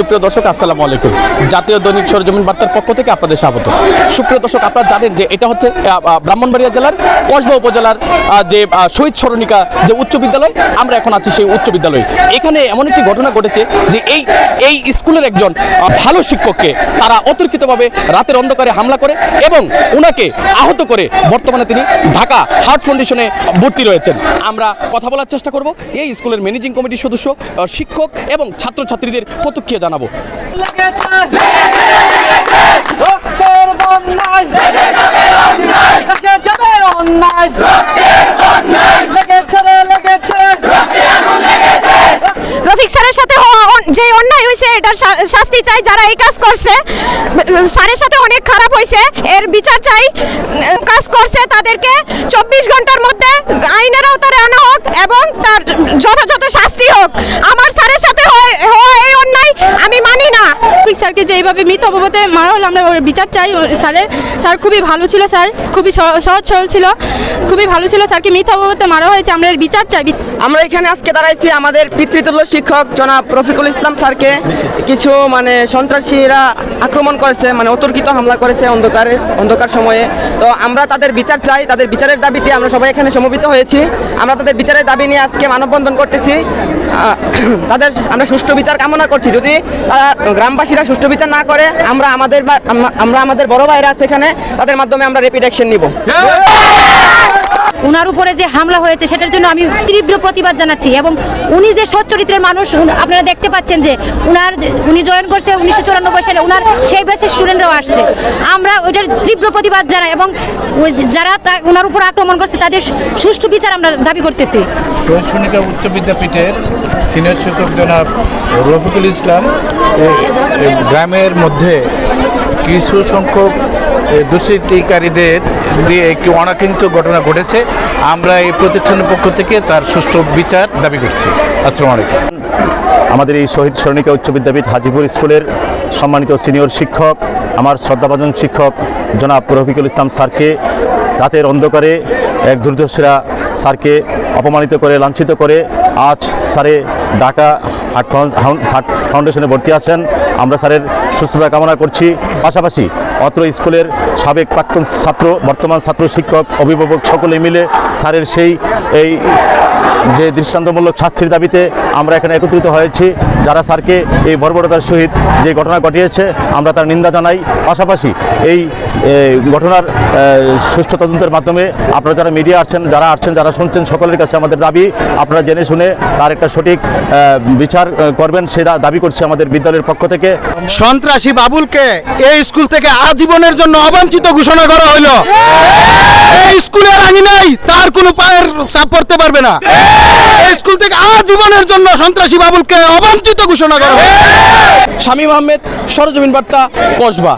সুপ্রিয় দর্শক আসসালামু আলাইকুম। জাতীয় দৈনিক সরেজমিন বার্তার পক্ষ থেকে আপনাদের স্বাগত। সুপ্রিয় দর্শক, আপনারা জানেন যে এটা হচ্ছে ব্রাহ্মণবাড়িয়া জেলার কসবা উপজেলার যে শহীদ স্মরণিকা যে উচ্চ বিদ্যালয়, আমরা এখন আছি সেই উচ্চ বিদ্যালয়ে। এখানে এমন একটি ঘটনা ঘটেছে যে এই স্কুলের একজন ভালো শিক্ষককে তারা অতর্কিতভাবে রাতের অন্ধকারে হামলা করে এবং ওনাকে আহত করে বর্তমানে তিনি ঢাকা হার্ট ফাউন্ডেশনে ভর্তি রয়েছেন। আমরা কথা বলার চেষ্টা করব এই স্কুলের ম্যানেজিং কমিটির সদস্য, শিক্ষক এবং ছাত্রছাত্রীদের প্রতিক্রিয়া জানাবো। রফিক স্যারের সাথে যে অন্যায় হয়েছে এটার শাস্তি চাই। যারা এই কাজ করছে, স্যারের সাথে অনেক খারাপ হয়েছে, এর বিচার চাই। কাজ করছে তাদেরকে 24 ঘন্টার মধ্যে আইনের আওতায় আনা হোক এবং তার যথাযথ শাস্তি হোক। আমার স্যারের সাথে হয় এই অন্যায় আমি মানি না। রফিক স্যারকে যে এইভাবে মিথ্যা অপবাদে মারা হলো, আমরা ওর বিচার চাই। স্যার খুবই ভালো ছিল, স্যার খুবই সহজ সরল ছিল, খুবই ভালো ছিল। স্যারকে মিথ্যা অপবাদে মারা হয়েছে, আমরা এর বিচার চাই। আমরা এখানে আজকে দাঁড়াইছি আমাদের পিতৃতুল্য শিক্ষক জনাব রফিকুল ইসলাম স্যারকে কিছু সন্ত্রাসীরা আক্রমণ করেছে, অতর্কিত হামলা করেছে অন্ধকার সময়ে। তো আমরা তাদের বিচার চাই, তাদের বিচারের দাবিতে আমরা সবাই এখানে সমবেত হয়েছি। আমরা তাদের বিচারের দাবি নিয়ে আজকে মানববন্ধন করতেছি। আমরা সুষ্ঠু বিচার কামনা করছি। যদি গ্রামবাসীরা সুষ্ঠু বিচার না করে, আমরা আমাদের বড় ভাইরা আছে এখানে, তাদের মাধ্যমে আমরা র্যাপিড অ্যাকশন নিব। উনার উপরে যে হামলা হয়েছে সেটার জন্য আমি তীব্র প্রতিবাদ জানাচ্ছি। এবং উনি যে সৎ চরিত্রের মানুষ, আপনারা দেখতে পাচ্ছেন যে উনি জয়েন করছে 1994 সালে, উনার সেই ব্যাচের স্টুডেন্টরাও আসছে। আমরা ওইটার তীব্র প্রতিবাদ জানাই এবং যারা ওনার উপর আক্রমণ করছে তাদের সুষ্ঠু বিচার আমরা দাবি করতেছি। শহীদ স্মরণিকা উচ্চ বিদ্যাপীঠের সিনিয়র শিক্ষক জনাব রফিকুল ইসলাম গ্রামের মধ্যে কিছু সংখ্যক দুষ্কৃতিকারীদের দিয়ে একটি অনাকাঙ্ক্ষিত ঘটনা ঘটেছে। আমরা এই প্রতিষ্ঠানের পক্ষ থেকে তার সুষ্ঠু বিচার দাবি করছি। আসসালামু আলাইকুম। আমাদের এই শহীদ স্মরণিকা উচ্চ বিদ্যাপীঠ হাজিপুর স্কুলের সম্মানিত সিনিয়র শিক্ষক, আমার শ্রদ্ধাভাজন শিক্ষক জনাব রফিকুল ইসলাম স্যারকে রাতের অন্ধকারে এক দুর্ধর্ষরা স্যারকে অপমানিত করে, লাঞ্ছিত করে আজ স্যারে ঢাকা হার্ট ফাউন্ডেশনে ভর্তি আছেন। আমরা স্যারের সুস্থতা কামনা করছি। পাশাপাশি অত্র স্কুলের সাবেক প্রাক্তন ছাত্র, বর্তমান ছাত্র, শিক্ষক, অভিভাবক সকলে মিলে স্যারের এই যে দৃষ্টান্তমূলক শাস্তির দাবিতে আমরা এখানে একত্রিত হয়েছি। যারা স্যারকে এই বর্বরতার সহিত যে ঘটনা ঘটিয়েছে আমরা তার নিন্দা জানাই। পাশাপাশি এই ঘটনার সুষ্ঠু তদন্তের মাধ্যমে আপনারা যারা মিডিয়া আসছেন, যারা শুনছেন, সকলের কাছে আমাদের দাবি আপনারা জেনে শুনে তার একটা সঠিক বিচার করবেন, সেটা দাবি করছে আমাদের বিদ্যালয়ের পক্ষ থেকে। সন্ত্রাসী বাবুলকে এই স্কুল থেকে আজীবনের জন্য অবাঞ্ছিত ঘোষণা করা হলো। এই স্কুলের আঙিনায় তার কোনো পায়ের চাপ পড়তে পারবে না। এই স্কুল থেকে আজীবনের জন্য সন্ত্রাসী বাবুলকে অবাঞ্ছিত ঘোষণা করা হলো। শামীম আহমেদ, সরেজমিন বার্তা, কসবা।